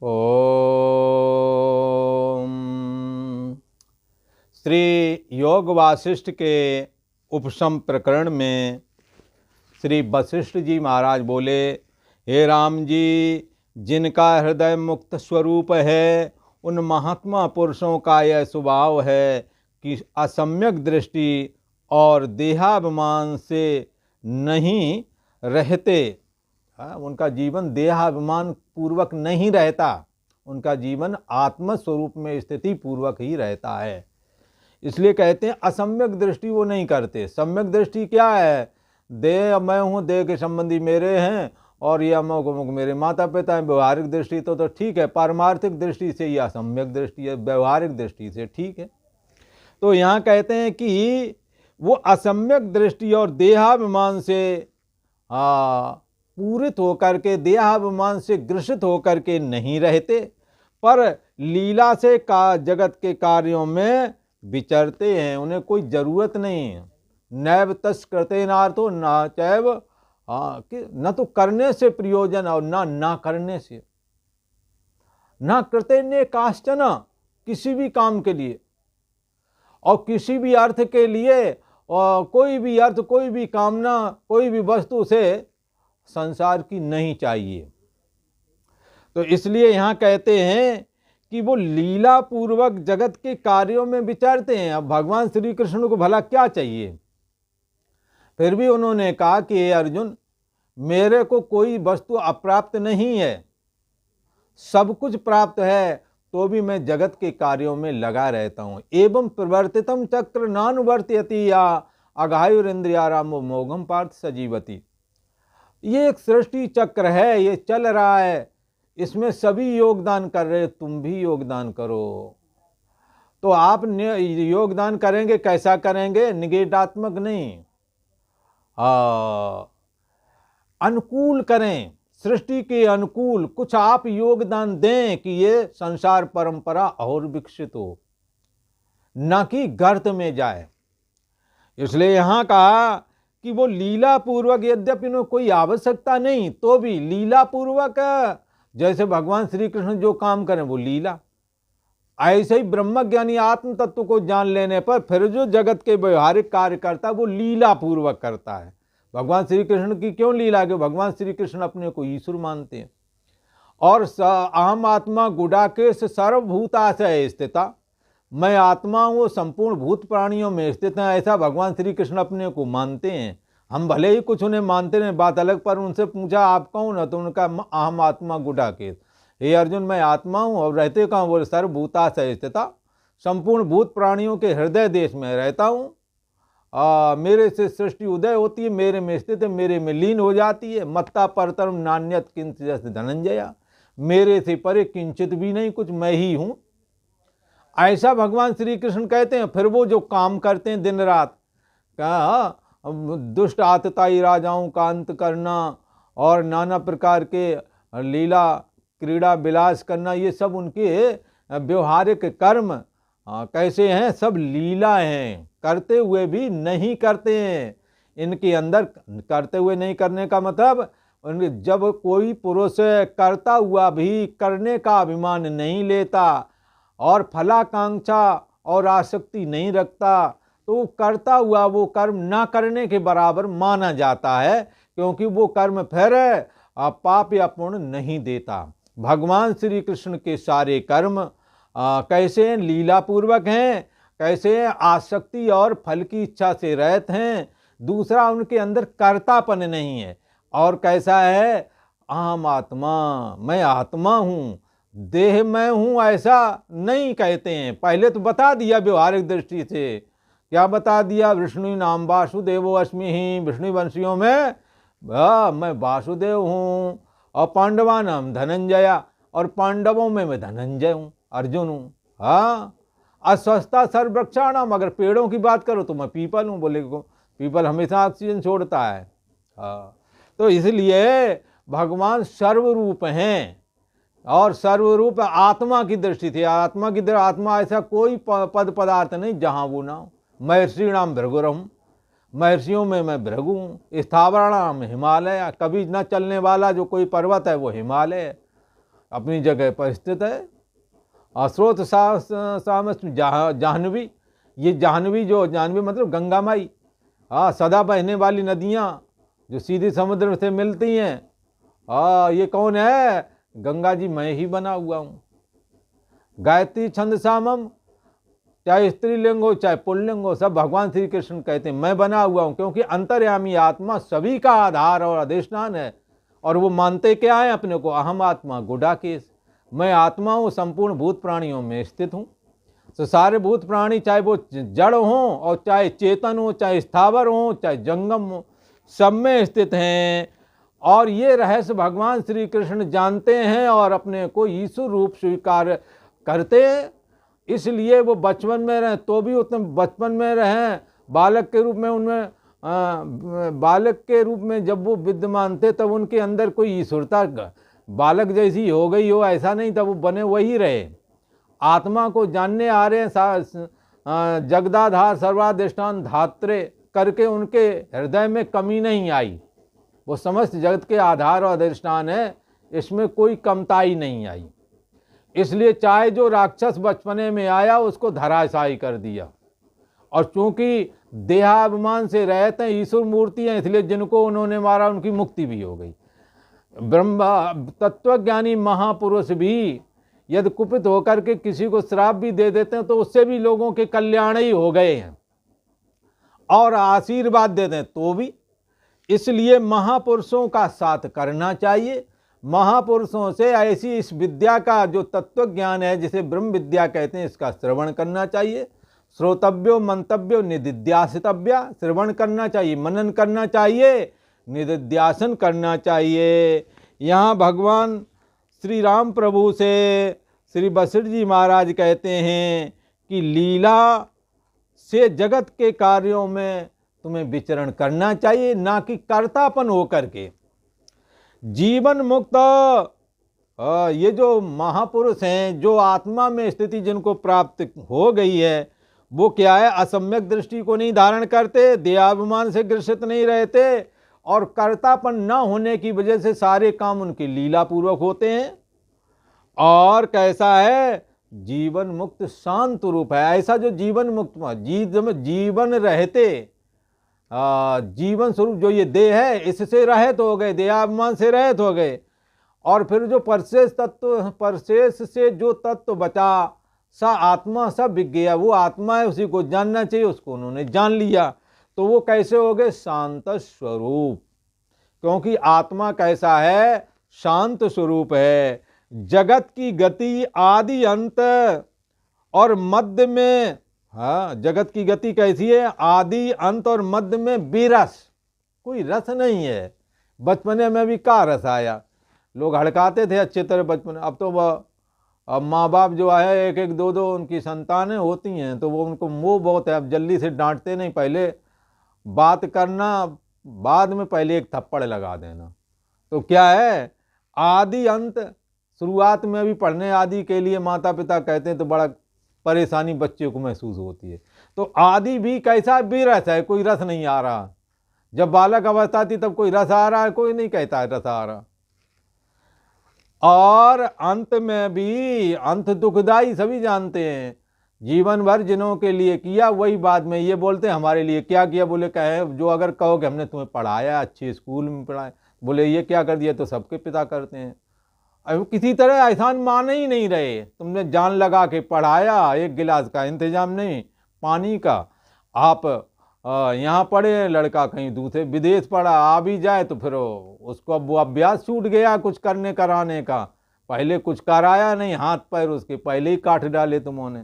ओम। श्री योग वासिष्ठ के उपशम प्रकरण में श्री वशिष्ठ जी महाराज बोले, हे राम जी, जिनका हृदय मुक्त स्वरूप है, उन महात्मा पुरुषों का यह स्वभाव है कि असम्यक दृष्टि और देहाभिमान से नहीं रहते। उनका जीवन देहाभिमान पूर्वक नहीं रहता, उनका जीवन आत्मस्वरूप में स्थिति पूर्वक ही रहता है। इसलिए कहते हैं असम्यक दृष्टि वो नहीं करते। सम्यक दृष्टि क्या है? देह मैं हूँ, देह के संबंधी मेरे हैं और ये अमुक अमुक मेरे माता पिता हैं। व्यवहारिक दृष्टि तो ठीक है, पारमार्थिक दृष्टि से या असम्यक दृष्टि है, व्यवहारिक दृष्टि से ठीक है। तो यहाँ कहते हैं कि वो असम्यक दृष्टि और देहाभिमान से पूरित होकर के, देहाभिमान से ग्रसित होकर के नहीं रहते, पर लीला से जगत के कार्यों में विचरते हैं। उन्हें कोई जरूरत नहीं है। नैव तस् कृते नार्थो न चैव, न तो करने से प्रयोजन और ना करने से, न कृते ने काश्चन, किसी भी काम के लिए और किसी भी अर्थ के लिए, और कोई भी अर्थ, कोई भी कामना, कोई भी वस्तु से संसार की नहीं चाहिए। तो इसलिए यहाँ कहते हैं कि वो लीला पूर्वक जगत के कार्यों में विचरते हैं। अब भगवान श्री कृष्ण को भला क्या चाहिए? फिर भी उन्होंने कहा कि हे अर्जुन, मेरे को कोई वस्तु अप्राप्त नहीं है, सब कुछ प्राप्त है, तो भी मैं जगत के कार्यों में लगा रहता हूं। एवं प्रवर्तितम चक्र नानुवर्त्यति या अघायुरिंद्रियारामो मोघम पार्थ सजीवती। ये एक सृष्टि चक्र है, ये चल रहा है, इसमें सभी योगदान कर रहे, तुम भी योगदान करो। तो आप योगदान करेंगे, कैसा करेंगे? निगेटात्मक नहीं, अनुकूल करें, सृष्टि के अनुकूल कुछ आप योगदान दें कि ये संसार परंपरा और विकसित हो, न कि गर्त में जाए। इसलिए यहां कहा कि वो लीला पूर्वक, यद्यपि इन्हें कोई आवश्यकता नहीं, तो भी लीला पूर्वक, जैसे भगवान श्री कृष्ण जो काम करें वो लीला, ऐसे ही ब्रह्मज्ञानी आत्म तत्व को जान लेने पर फिर जो जगत के व्यवहारिक कार्य करता है वो लीला पूर्वक करता है। भगवान श्री कृष्ण की क्यों लीला? कि भगवान श्री कृष्ण अपने को ईश्वर मानते हैं और अहम आत्मा गुडाकेश सर्वभूताशय स्थिता, मैं आत्मा हूँ, संपूर्ण भूत प्राणियों में स्थित है, ऐसा भगवान श्री कृष्ण अपने को मानते हैं। हम भले ही कुछ उन्हें मानते नहीं, बात अलग, पर उनसे पूछा आप कौन? तो उनका अहम आत्मा गुडाकेश, हे अर्जुन मैं आत्मा हूँ और रहते कहाँ? बोले सर्वभूताशय स्थिता, संपूर्ण भूत प्राणियों के हृदय देश में रहता हूँ। मेरे से सृष्टि उदय होती है, मेरे में स्थित है, मेरे में लीन हो जाती है। मत्ता परतरम नान्यत किंचित जैसे धनंजया, मेरे से परे किंचित भी नहीं, कुछ मैं ही हूँ, ऐसा भगवान श्री कृष्ण कहते हैं। फिर वो जो काम करते हैं दिन रात, क्या दुष्ट आतताई राजाओं का अंत करना और नाना प्रकार के लीला क्रीड़ा विलास करना, ये सब उनके व्यवहारिक कर्म कैसे हैं? सब लीला हैं, करते हुए भी नहीं करते हैं। इनके अंदर करते हुए नहीं करने का मतलब, जब कोई पुरुष करता हुआ भी करने का अभिमान नहीं लेता और फलाकांक्षा और आसक्ति नहीं रखता, तो करता हुआ वो कर्म ना करने के बराबर माना जाता है, क्योंकि वो कर्म फिर पाप या पुण्य नहीं देता। भगवान श्री कृष्ण के सारे कर्म कैसे लीला पूर्वक हैं, कैसे आसक्ति और फल की इच्छा से रहते हैं। दूसरा, उनके अंदर कर्तापन नहीं है। और कैसा है? अहम आत्मा, मैं आत्मा हूँ, देह मैं हूँ, ऐसा नहीं कहते हैं। पहले तो बता दिया व्यवहारिक दृष्टि से, क्या बता दिया? विष्णु नाम वासुदेवो अस्मि ही, विष्णु वंशियों में मैं वासुदेव हूँ, और पांडवा नाम धनंजया, और पांडवों में मैं धनंजय हूँ, अर्जुन हूँ। हाँ, अस्वस्थता सर्ववृक्षाणाम, अगर पेड़ों की बात करो तो मैं पीपल हूँ। बोले को पीपल हमेशा ऑक्सीजन छोड़ता है। हाँ, तो इसलिए भगवान सर्वरूप हैं, और सर्वरूप आत्मा की दृष्टि थी। आत्मा की आत्मा ऐसा कोई पद पदार्थ नहीं जहाँ वो ना हो। महर्षिणाम भृगुरहूँ, महर्षियों में मैं भृगु हूँ। स्थावराणाम हिमालय, कभी न चलने वाला जो कोई पर्वत है वो हिमालय है। अपनी जगह पर स्थित है। स्रोत सामस जाह्नवी, ये जाह्नवी जो जाह्नवी मतलब गंगा माई, सदा बहने वाली नदियाँ जो सीधी समुद्र से मिलती हैं, ये कौन है? गंगा जी मैं ही बना हुआ हूँ। गायत्री छंद सामम, चाहे स्त्रीलिंग हो चाहे पुल्लिंग हो, सब भगवान श्री कृष्ण कहते हैं मैं बना हुआ हूँ, क्योंकि अंतर्यामी आत्मा सभी का आधार और अधिष्ठान है। और वो मानते क्या है अपने को? अहम आत्मा गुडाकेश, मैं आत्मा हूँ, संपूर्ण भूत प्राणियों में स्थित हूँ। तो सारे भूत प्राणी चाहे वो जड़ हों और चाहे चेतन हो, चाहे स्थावर हो, चाहे जंगम हो, सब में स्थित हैं। और ये रहस्य भगवान श्री कृष्ण जानते हैं और अपने को ईश्वर रूप स्वीकार करते हैं। इसलिए वो बचपन में रहें तो भी उतने बचपन में रहें, बालक के रूप में उनमें बालक के रूप में जब वो विद्यमान थे तब उनके अंदर कोई ईश्वरता बालक जैसी हो गई हो ऐसा नहीं, तब वो बने वही रहे। आत्मा को जानने आ रहे हैं, जगदाधार सर्वाधिष्ठान धात्रे करके उनके हृदय में कमी नहीं आई। वो समस्त जगत के आधार और अधिष्ठान है, इसमें कोई कमताई नहीं आई। इसलिए चाहे जो राक्षस बचपने में आया उसको धराशायी कर दिया। और चूंकि देहाभिमान से रहते हैं, ईश्वर मूर्ति हैं, इसलिए जिनको उन्होंने मारा उनकी मुक्ति भी हो गई। ब्रह्मा तत्वज्ञानी महापुरुष भी यदि कुपित होकर के किसी को श्राप भी दे देते हैं तो उससे भी लोगों के कल्याण ही हो गए हैं, और आशीर्वाद देते हैं तो भी। इसलिए महापुरुषों का साथ करना चाहिए। महापुरुषों से ऐसी इस विद्या का जो तत्व ज्ञान है, जिसे ब्रह्म विद्या कहते हैं, इसका श्रवण करना चाहिए। श्रोतव्यो मंतव्यो निदिध्यासितव्या, श्रवण करना चाहिए, मनन करना चाहिए, निदिध्यासन करना चाहिए। यहाँ भगवान श्री राम प्रभु से श्री वशिष्ठ जी महाराज कहते हैं कि लीला से जगत के कार्यों में तुम्हें विचरण करना चाहिए, ना कि कर्तापन होकर के। जीवन मुक्त, ये जो महापुरुष हैं, जो आत्मा में स्थिति जिनको प्राप्त हो गई है, वो क्या है? असम्यक दृष्टि को नहीं धारण करते, देहाभिमान से ग्रसित नहीं रहते, और कर्तापन न होने की वजह से सारे काम उनके लीला पूर्वक होते हैं। और कैसा है? जीवन मुक्त शांत रूप है। ऐसा जो जीवन मुक्त जीवन रहते, जीवन स्वरूप जो ये देह है, इससे रहित हो गए, देहाभिमान से रहित हो गए। और फिर जो परशेष से जो तत्व बचा, सा आत्मा सब विज्ञेय, वो आत्मा है, उसी को जानना चाहिए, उसको उन्होंने जान लिया। तो वो कैसे हो गए? शांत स्वरूप। क्योंकि आत्मा कैसा है? शांत स्वरूप है। जगत की गति आदि अंत और मध्य में, जगत की गति कैसी है? आदि अंत और मध्य में विरस, कोई रस नहीं है। बचपने में भी का रस आया? लोग हड़काते थे अच्छे तरह बचपन। अब तो अब माँ बाप जो है, एक एक दो दो उनकी संतानें होती हैं, तो वो उनको मोह बहुत है। अब जल्दी से डांटते नहीं, पहले बात करना, बाद में पहले एक थप्पड़ लगा देना। तो क्या है? आदि अंत। शुरुआत में भी पढ़ने आदि के लिए माता पिता कहते हैं तो बड़ा परेशानी बच्चे को महसूस होती है। तो आदि भी कैसा? विरस है, कोई रस नहीं आ रहा। जब बालक अवस्था थी तब कोई रस आ रहा है? कोई नहीं कहता है रस आ रहा। और अंत में भी, अंत दुखदाई सभी जानते हैं। जीवन भर जिन्हों के लिए किया वही बाद में ये बोलते हैं हमारे लिए क्या किया। बोले कहे जो अगर कहो कि हमने तुम्हें पढ़ाया, अच्छे स्कूल में पढ़ाया, बोले ये क्या कर दिया, तो सबके पिता करते हैं। अब किसी तरह एहसान मान ही नहीं रहे। तुमने जान लगा के पढ़ाया, एक गिलास का इंतजाम नहीं, पानी का। आप यहाँ पढ़े, लड़का कहीं दूसरे विदेश पढ़ा, आ भी जाए तो फिर उसको अब वो अभ्यास छूट गया कुछ करने कराने का। पहले कुछ कराया नहीं, हाथ पैर उसके पहले ही काट डाले तुमने।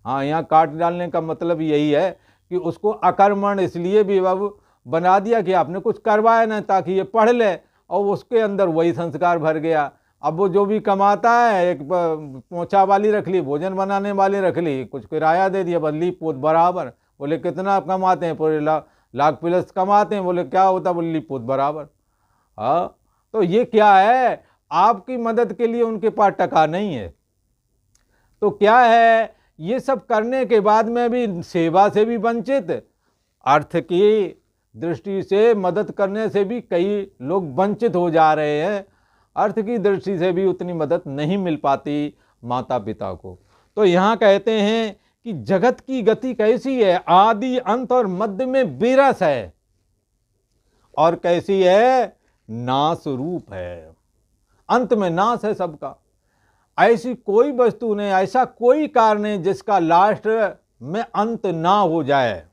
हाँ, यहाँ काट डालने का मतलब यही है कि उसको अकर्मण इसलिए भी अब बना दिया कि आपने कुछ करवाया ना, ताकि ये पढ़ ले, और उसके अंदर वही संस्कार भर गया। अब वो जो भी कमाता है, एक पोछा वाली रख ली, भोजन बनाने वाली रख ली, कुछ किराया दे दिया, बदली पोत बराबर। बोले कितना कमाते हैं? पूरे लाख प्लस कमाते हैं। बोले क्या होता? बोली पोत बराबर। हाँ, तो ये क्या है? आपकी मदद के लिए उनके पास टका नहीं है। तो क्या है? ये सब करने के बाद में भी सेवा से भी वंचित, अर्थ की दृष्टि से मदद करने से भी कई लोग वंचित हो जा रहे हैं। अर्थ की दृष्टि से भी उतनी मदद नहीं मिल पाती माता पिता को। तो यहाँ कहते हैं कि जगत की गति कैसी है, आदि अंत और मध्य में विरस है, और कैसी है, नाश रूप है, अंत में नाश है सबका। ऐसी कोई वस्तु नहीं, ऐसा कोई कार्य नहीं जिसका लास्ट में अंत ना हो जाए।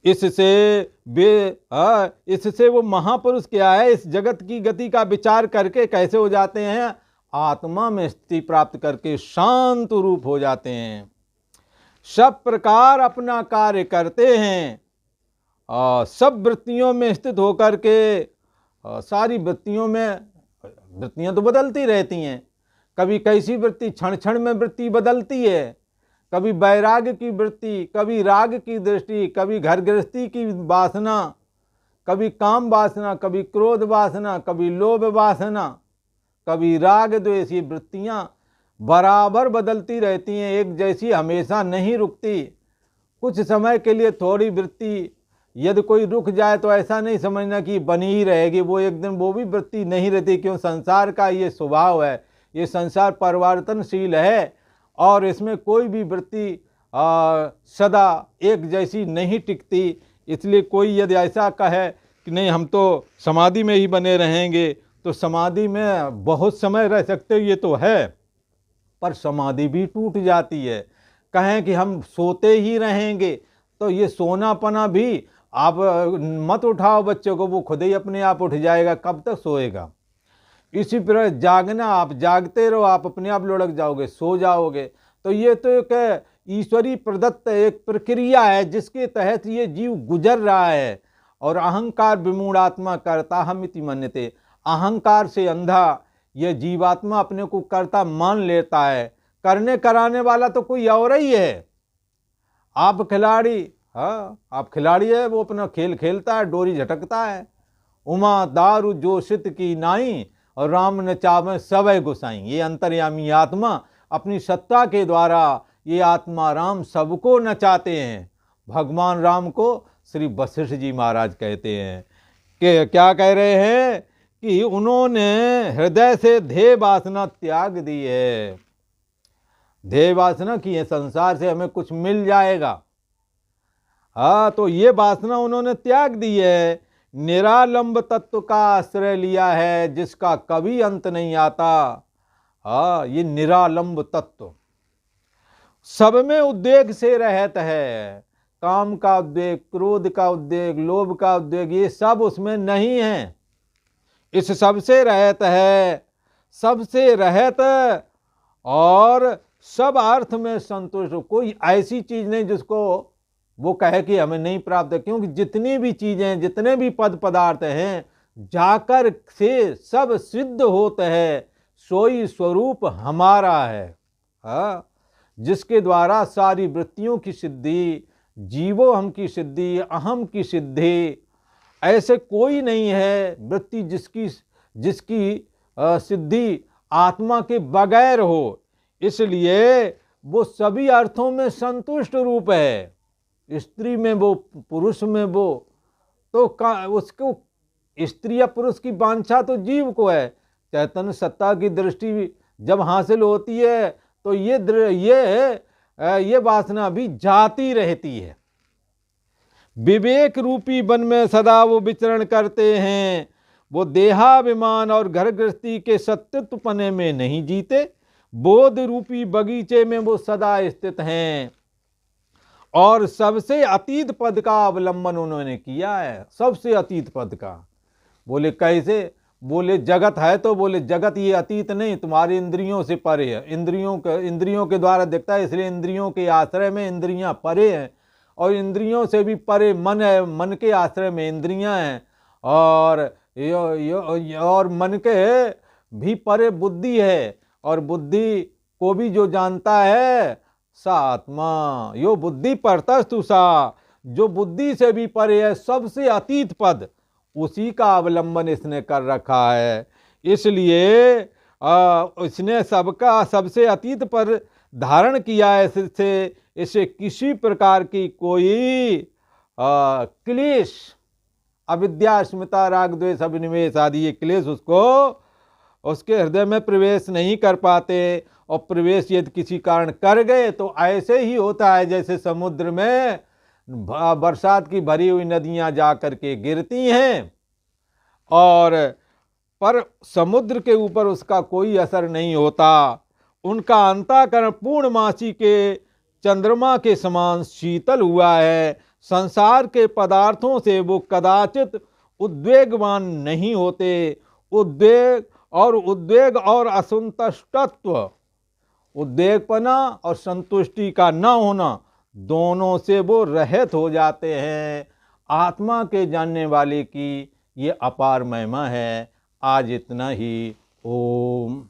इससे वो महापुरुष क्या है, इस जगत की गति का विचार करके कैसे हो जाते हैं, आत्मा में स्थिति प्राप्त करके शांत रूप हो जाते हैं। सब प्रकार अपना कार्य करते हैं, सब वृत्तियों में स्थित होकर के, सारी वृत्तियां तो बदलती रहती हैं। कभी कैसी वृत्ति, क्षण क्षण में वृत्ति बदलती है, कभी वैराग्य की वृत्ति, कभी राग की दृष्टि, कभी घर गृहस्थी की वासना, कभी काम वासना, कभी क्रोध वासना, कभी लोभ वासना, कभी राग द्वेष। ये वृत्तियां बराबर बदलती रहती हैं, एक जैसी हमेशा नहीं रुकती। कुछ समय के लिए थोड़ी वृत्ति यदि कोई रुक जाए तो ऐसा नहीं समझना कि बनी ही रहेगी, वो एक दिन वो भी वृत्ति नहीं रहती। क्यों, संसार का ये स्वभाव है, ये संसार परिवर्तनशील है और इसमें कोई भी वृत्ति सदा एक जैसी नहीं टिकती। इसलिए कोई यदि ऐसा कहे कि नहीं हम तो समाधि में ही बने रहेंगे, तो समाधि में बहुत समय रह सकते, ये तो है, पर समाधि भी टूट जाती है। कहें कि हम सोते ही रहेंगे, तो ये सोनापना भी, आप मत उठाओ बच्चों को, वो खुद ही अपने आप उठ जाएगा, कब तक सोएगा। इसी प्रकार जागना, आप जागते रहो, आप अपने आप लुढ़क जाओगे, सो जाओगे। तो ये तो एक ईश्वरी प्रदत्त एक प्रक्रिया है जिसके तहत ये जीव गुजर रहा है। और अहंकार विमूढ़ात्मा कर्ता हम इति मन्यते, अहंकार से अंधा यह जीवात्मा अपने को कर्ता मान लेता है। करने कराने वाला तो कोई और ही है। आप खिलाड़ी, आप खिलाड़ी है, वो अपना खेल खेलता है, डोरी झटकता है। उमा दारू जोशित की नाई और राम न चावे सवै गुसाई। ये अंतर्यामी आत्मा अपनी सत्ता के द्वारा ये आत्मा राम सबको नचाते हैं। भगवान राम को श्री वशिष्ठ जी महाराज कहते हैं कि क्या कह रहे हैं कि उन्होंने हृदय से ध्येय वासना त्याग दी है। ध्येय वासना की है, संसार से हमें कुछ मिल जाएगा, तो ये वासना उन्होंने त्याग दी है। निरालंब तत्व का आश्रय लिया है जिसका कभी अंत नहीं आता। ये निरालंब तत्व सब में उद्वेग से रहत है। काम का उद्वेग, क्रोध का उद्वेग, लोभ का उद्वेग, ये सब उसमें नहीं है। इस सबसे रहत है, सबसे रहत और सब अर्थ में संतुष्ट। कोई ऐसी चीज नहीं जिसको वो कहे कि हमें नहीं प्राप्त है, क्योंकि जितनी भी चीजें, जितने भी पद पदार्थ हैं, जाकर से सब सिद्ध होते हैं। सोई स्वरूप हमारा है, जिसके द्वारा सारी वृत्तियों की सिद्धि, जीवो हम की सिद्धि, अहम की सिद्धि, ऐसे कोई नहीं है वृत्ति जिसकी सिद्धि आत्मा के बगैर हो। इसलिए वो सभी अर्थों में संतुष्ट रूप है। स्त्री में वो, पुरुष में वो, तो उसको स्त्री या पुरुष की वांछा तो जीव को है। चैतन्य सत्ता की दृष्टि जब हासिल होती है तो ये वासना भी जाती रहती है। विवेक रूपी वन में सदा वो विचरण करते हैं। वो देहाभिमान और घर गृहस्थी के सत्युत्वपने में नहीं जीते। बोध रूपी बगीचे में वो सदा स्थित हैं और सबसे अतीत पद का अवलंबन उन्होंने किया है। सबसे अतीत पद का। बोले कैसे? बोले जगत है तो बोले जगत ये अतीत नहीं, तुम्हारी इंद्रियों से परे है। इंद्रियों के द्वारा दिखता है, इसलिए इंद्रियों के आश्रय में इंद्रियां परे हैं, और इंद्रियों से भी परे मन है, मन के आश्रय में इंद्रियां हैं, और मन के भी परे बुद्धि है, और बुद्धि को भी जो जानता है सा आत्मा। यो बुद्धि परतस्तु सा, जो बुद्धि से भी परे है, सबसे अतीत पद, उसी का अवलंबन इसने कर रखा है। इसलिए इसने सबका सबसे अतीत पर धारण किया है। इससे किसी प्रकार की कोई क्लेश, अविद्या, अस्मिता, राग, द्वेष, अभिनिवेश आदि ये क्लेश उसको उसके हृदय में प्रवेश नहीं कर पाते, और प्रवेश यदि किसी कारण कर गए तो ऐसे ही होता है जैसे समुद्र में बरसात की भरी हुई नदियां जा करके गिरती हैं, और पर समुद्र के ऊपर उसका कोई असर नहीं होता। उनका अंतःकरण पूर्णमासी के चंद्रमा के समान शीतल हुआ है। संसार के पदार्थों से वो कदाचित उद्वेगवान नहीं होते। उद्वेग और असंतुष्टत्व, उद्वेगपना और संतुष्टि का न होना, दोनों से वो रहित हो जाते हैं। आत्मा के जानने वाले की ये अपार महिमा है। आज इतना ही। ओम।